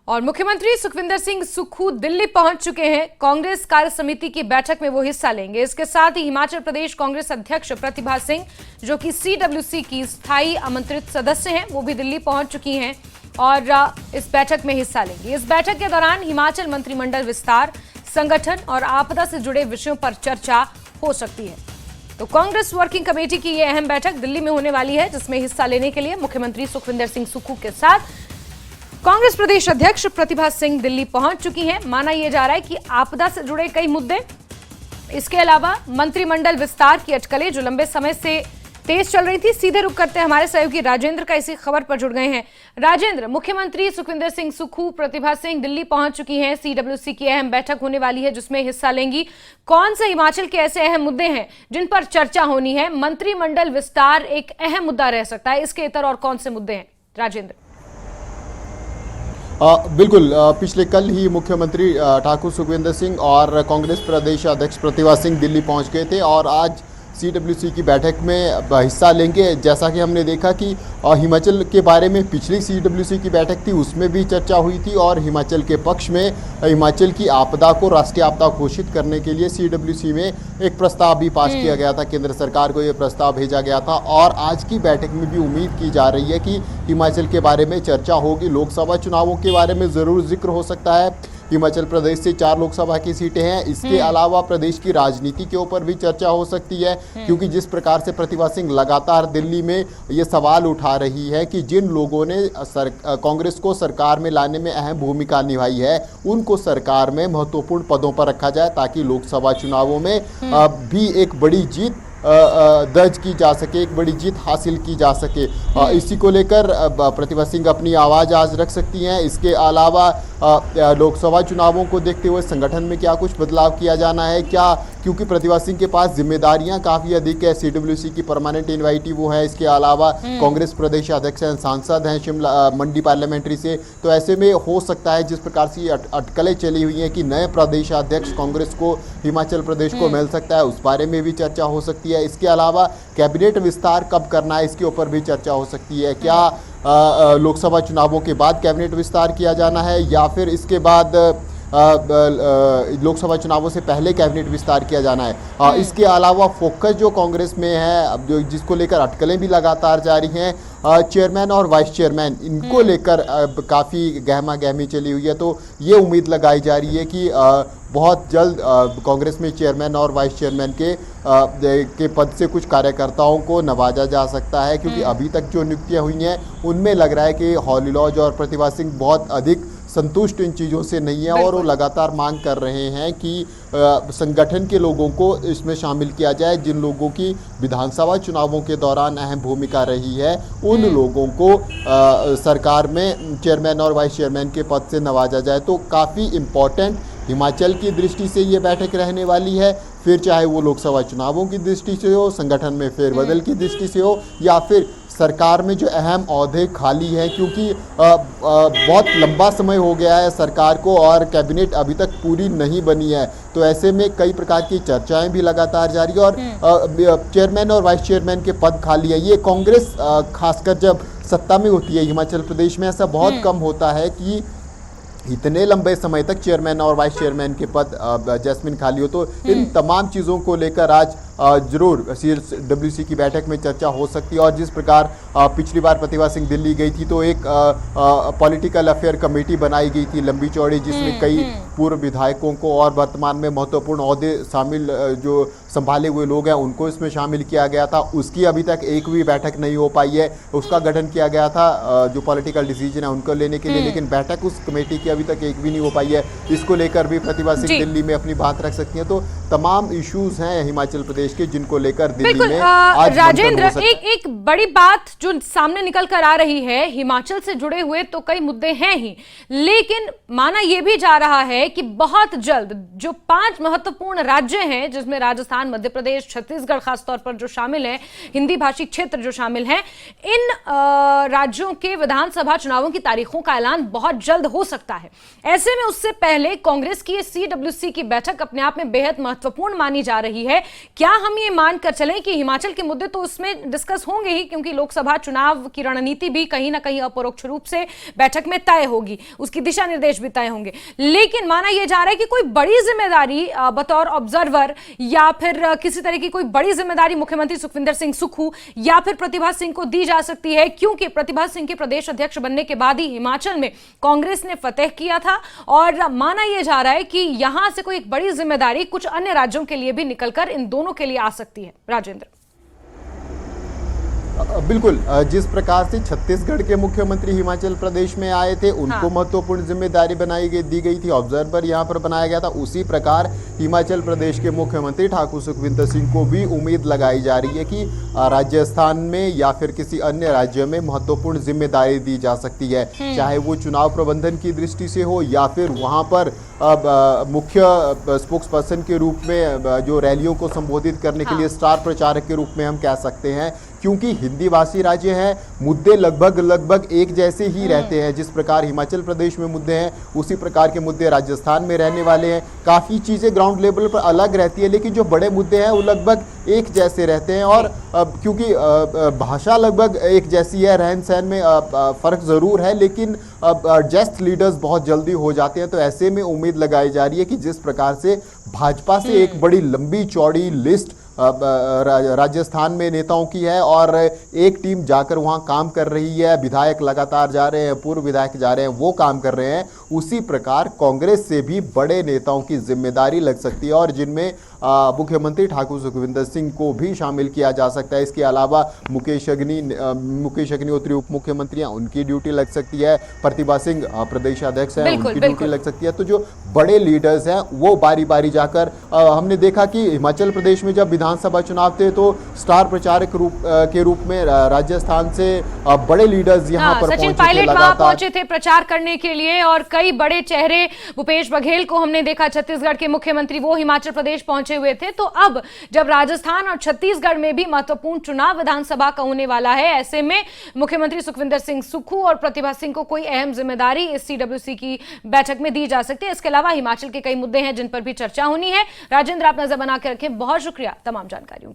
और मुख्यमंत्री सुखविंदर सिंह सुक्खू दिल्ली पहुंच चुके हैं। कांग्रेस कार्य समिति की बैठक में वो हिस्सा लेंगे। इसके साथ ही हिमाचल प्रदेश कांग्रेस अध्यक्ष प्रतिभा सिंह, जो कि सीडब्ल्यूसी की स्थायी आमंत्रित सदस्य हैं, वो भी दिल्ली पहुंच चुकी हैं और इस बैठक में हिस्सा लेंगी। इस बैठक के दौरान हिमाचल मंत्रिमंडल विस्तार, संगठन और आपदा से जुड़े विषयों पर चर्चा हो सकती है। तो कांग्रेस वर्किंग कमेटी की यह अहम बैठक दिल्ली में होने वाली है, जिसमें हिस्सा लेने के लिए मुख्यमंत्री सुखविंदर सिंह सुक्खू के साथ कांग्रेस प्रदेश अध्यक्ष प्रतिभा सिंह दिल्ली पहुंच चुकी हैं। माना यह जा रहा है कि आपदा से जुड़े कई मुद्दे, इसके अलावा मंत्रिमंडल विस्तार की अटकलें जो लंबे समय से तेज चल रही थी। सीधे रुक करते हैं हमारे सहयोगी राजेंद्र का इसी खबर पर जुड़ गए हैं। राजेंद्र, मुख्यमंत्री सुखविंदर सिंह सुक्खू, प्रतिभा सिंह दिल्ली पहुंच चुकी हैं। सीडब्ल्यूसी की अहम बैठक होने वाली है जिसमें हिस्सा लेंगी। कौन से हिमाचल के ऐसे अहम मुद्दे हैं जिन पर चर्चा होनी है? मंत्रिमंडल विस्तार एक अहम मुद्दा रह सकता है, इसके इतर और कौन से मुद्दे हैं राजेंद्र? बिल्कुल, पिछले कल ही मुख्यमंत्री ठाकुर सुखविंदर सिंह और कांग्रेस प्रदेश अध्यक्ष प्रतिभा सिंह दिल्ली पहुंच गए थे और आज सीडब्ल्यूसी की बैठक में हिस्सा लेंगे। जैसा कि हमने देखा कि हिमाचल के बारे में पिछली सीडब्ल्यूसी की बैठक थी, उसमें भी चर्चा हुई थी और हिमाचल के पक्ष में हिमाचल की आपदा को राष्ट्रीय आपदा घोषित करने के लिए सीडब्ल्यूसी में एक प्रस्ताव भी पास किया गया था। केंद्र सरकार को ये प्रस्ताव भेजा गया था और आज की बैठक में भी उम्मीद की जा रही है कि हिमाचल के बारे में चर्चा होगी। लोकसभा चुनावों के बारे में ज़रूर जिक्र हो सकता है। हिमाचल प्रदेश से 4 लोकसभा की सीटें हैं। इसके अलावा प्रदेश की राजनीति के ऊपर भी चर्चा हो सकती है, क्योंकि जिस प्रकार से प्रतिभा सिंह लगातार दिल्ली में ये सवाल उठा रही है कि जिन लोगों ने कांग्रेस को सरकार में लाने में अहम भूमिका निभाई है, उनको सरकार में महत्वपूर्ण पदों पर रखा जाए ताकि लोकसभा चुनावों में भी एक बड़ी जीत दर्ज की जा सके, एक बड़ी जीत हासिल की जा सके। इसी को लेकर प्रतिभा सिंह अपनी आवाज़ आज रख सकती हैं। इसके अलावा लोकसभा चुनावों को देखते हुए संगठन में क्या कुछ बदलाव किया जाना है, क्या, क्योंकि प्रतिभा सिंह के पास जिम्मेदारियां काफ़ी अधिक है। सीडब्ल्यूसी की परमानेंट इन्वाइटी वो है। इसके अलावा कांग्रेस प्रदेश अध्यक्ष हैं, सांसद हैं शिमला मंडी पार्लियामेंट्री से। तो ऐसे में हो सकता है जिस प्रकार से अटकलें चली हुई हैं कि नए प्रदेश अध्यक्ष कांग्रेस को हिमाचल प्रदेश को मिल सकता है, उस बारे में भी चर्चा हो सकती है। इसके अलावा कैबिनेट विस्तार कब करना है, इसके ऊपर भी चर्चा हो सकती है। क्या लोकसभा चुनावों के बाद कैबिनेट विस्तार किया जाना है या फिर इसके बाद लोकसभा चुनावों से पहले कैबिनेट विस्तार किया जाना है। इसके अलावा फोकस जो कांग्रेस में है, अब जो जिसको लेकर अटकलें भी लगातार जारी हैं, चेयरमैन और वाइस चेयरमैन, इनको लेकर काफ़ी गहमा गहमी चली हुई है। तो ये उम्मीद लगाई जा रही है कि बहुत जल्द कांग्रेस में चेयरमैन और वाइस चेयरमैन के पद से कुछ कार्यकर्ताओं को नवाजा जा सकता है, क्योंकि अभी तक जो नियुक्तियां हुई हैं उनमें लग रहा है कि हॉलीलॉज और प्रतिभा सिंह बहुत अधिक संतुष्ट इन चीज़ों से नहीं है और वो लगातार मांग कर रहे हैं कि संगठन के लोगों को इसमें शामिल किया जाए। जिन लोगों की विधानसभा चुनावों के दौरान अहम भूमिका रही है, उन लोगों को सरकार में चेयरमैन और वाइस चेयरमैन के पद से नवाजा जाए। तो काफ़ी इम्पॉर्टेंट हिमाचल की दृष्टि से ये बैठक रहने वाली है, फिर चाहे वो लोकसभा चुनावों की दृष्टि से हो, संगठन में फेरबदल की दृष्टि से हो, या फिर सरकार में जो अहम ओहदे खाली हैं, क्योंकि बहुत लंबा समय हो गया है सरकार को और कैबिनेट अभी तक पूरी नहीं बनी है। तो ऐसे में कई प्रकार की चर्चाएं भी लगातार जारी है और चेयरमैन और वाइस चेयरमैन के पद खाली है। ये कांग्रेस खासकर जब सत्ता में होती है हिमाचल प्रदेश में, ऐसा बहुत कम होता है कि इतने लंबे समय तक चेयरमैन और वाइस चेयरमैन के पद जैस्मिन खाली हो। तो इन तमाम चीज़ों को लेकर आज जरूर सीडब्ल्यूसी की बैठक में चर्चा हो सकती है। और जिस प्रकार पिछली बार प्रतिभा सिंह दिल्ली गई थी तो एक पॉलिटिकल अफेयर कमेटी बनाई गई थी लंबी चौड़ी, जिसमें कई पूर्व विधायकों को और वर्तमान में महत्वपूर्ण ओहदे शामिल जो संभाले हुए लोग हैं उनको इसमें शामिल किया गया था। उसकी अभी तक एक भी बैठक नहीं हो पाई है। उसका गठन किया गया था जो पॉलिटिकल डिसीजन है उनको लेने के लिए, लेकिन बैठक उस कमेटी की अभी तक एक भी नहीं हो पाई है। इसको लेकर भी प्रतिभा सिंह दिल्ली में अपनी बात रख सकती हैं। तो तमाम इश्यूज हैं हिमाचल प्रदेश के जिनको लेकर दिल्ली में आज राजेंद्र, एक बड़ी बात जो सामने निकल कर आ रही है, हिमाचल से जुड़े हुए तो कई मुद्दे हैं ही, लेकिन माना यह भी जा रहा है कि बहुत जल्द जो 5 महत्वपूर्ण राज्य हैं, जिसमें राजस्थान, मध्य प्रदेश, छत्तीसगढ़ खासतौर पर जो शामिल है, हिंदी भाषी क्षेत्र जो शामिल हैं, इन राज्यों के विधानसभा चुनावों की तारीखों का ऐलान बहुत जल्द हो सकता है। ऐसे में उससे पहले कांग्रेस की सीडब्ल्यूसी की बैठक अपने आप में बेहद महत्वपूर्ण मानी जा रही है। क्या हम ये मानकर चलें कि हिमाचल के मुद्दे तो उसमें डिस्कस होंगे ही, क्योंकि लोकसभा कहा, चुनाव की रणनीति भी कहीं ना कहीं अपरोक्ष रूप से बैठक में तय होगी, उसकी दिशा निर्देश भी तय होंगे। लेकिन माना यह जा रहा है कि कोई बड़ी जिम्मेदारी बतौर ऑब्जर्वर या फिर किसी तरह की कोई बड़ी जिम्मेदारी मुख्यमंत्री सुखविंदर सिंह सुक्खू या फिर प्रतिभा सिंह को दी जा सकती है, क्योंकि प्रतिभा सिंह के प्रदेश अध्यक्ष बनने के बाद ही हिमाचल में कांग्रेस ने फतेह किया था और माना यह जा रहा है कि यहां से कोई एक बड़ी जिम्मेदारी कुछ अन्य राज्यों के लिए भी निकलकर इन दोनों के लिए आ सकती है। राजेंद्र, बिल्कुल, जिस प्रकार से छत्तीसगढ़ के मुख्यमंत्री हिमाचल प्रदेश में आए थे, उनको महत्वपूर्ण जिम्मेदारी दी गई थी, ऑब्जर्वर यहां पर बनाया गया था, उसी प्रकार हिमाचल प्रदेश के मुख्यमंत्री ठाकुर सुखविंदर सिंह को भी उम्मीद लगाई जा रही है कि राजस्थान में या फिर किसी अन्य राज्य में महत्वपूर्ण जिम्मेदारी दी जा सकती है, चाहे वो चुनाव प्रबंधन की दृष्टि से हो या फिर वहां पर मुख्य स्पोक्स पर्सन के रूप में जो रैलियों को संबोधित करने के लिए स्टार प्रचारक के रूप में हम कह सकते हैं, क्योंकि हिंदी भाषी राज्य है, मुद्दे लगभग एक जैसे ही रहते हैं। जिस प्रकार हिमाचल प्रदेश में मुद्दे हैं, उसी प्रकार के मुद्दे राजस्थान में रहने वाले हैं। काफ़ी चीज़ें ग्राउंड लेवल पर अलग रहती है, लेकिन जो बड़े मुद्दे हैं वो लगभग एक जैसे रहते हैं। और क्योंकि भाषा लगभग एक जैसी है, रहन सहन में फ़र्क ज़रूर है, लेकिन एडजस्ट लीडर्स बहुत जल्दी हो जाते हैं। तो ऐसे में उम्मीद लगाई जा रही है कि जिस प्रकार से भाजपा से एक बड़ी लंबी चौड़ी लिस्ट राजस्थान में नेताओं की है और एक टीम जाकर वहां काम कर रही है, विधायक लगातार जा रहे हैं, पूर्व विधायक जा रहे हैं, वो काम कर रहे हैं, उसी प्रकार कांग्रेस से भी बड़े नेताओं की जिम्मेदारी लग सकती है और जिनमें मुख्यमंत्री ठाकुर सुखविंदर सिंह को भी शामिल किया जा सकता है। इसके अलावा मुकेश अग्निहोत्री उप मुख्यमंत्री हैं, उनकी ड्यूटी लग सकती है, प्रतिभा सिंह प्रदेश अध्यक्ष हैं, उनकी ड्यूटी लग सकती है। तो जो बड़े लीडर्स हैं वो बारी बारी जाकर, हमने देखा कि हिमाचल प्रदेश में जब विधानसभा चुनाव थे तो स्टार प्रचारक के रूप में राजस्थान से बड़े लीडर्स यहाँ पर सचिन पायलट वहां पहुंचे थे प्रचार करने के लिए और कई बड़े चेहरे, भूपेश बघेल को हमने देखा, छत्तीसगढ़ के मुख्यमंत्री, वो हिमाचल प्रदेश पहुंचे हुए थे। तो अब जब राजस्थान और छत्तीसगढ़ में भी महत्वपूर्ण चुनाव विधानसभा का होने वाला है, ऐसे में मुख्यमंत्री सुखविंदर सिंह सुक्खू और प्रतिभा सिंह को कोई अहम जिम्मेदारी इस CWC की बैठक में दी जा सकती है। इसके अलावा हिमाचल के कई मुद्दे हैं जिन पर भी चर्चा होनी है। राजेंद्र, आप नजर बना के रखें। बहुत शुक्रिया तमाम जानकारियों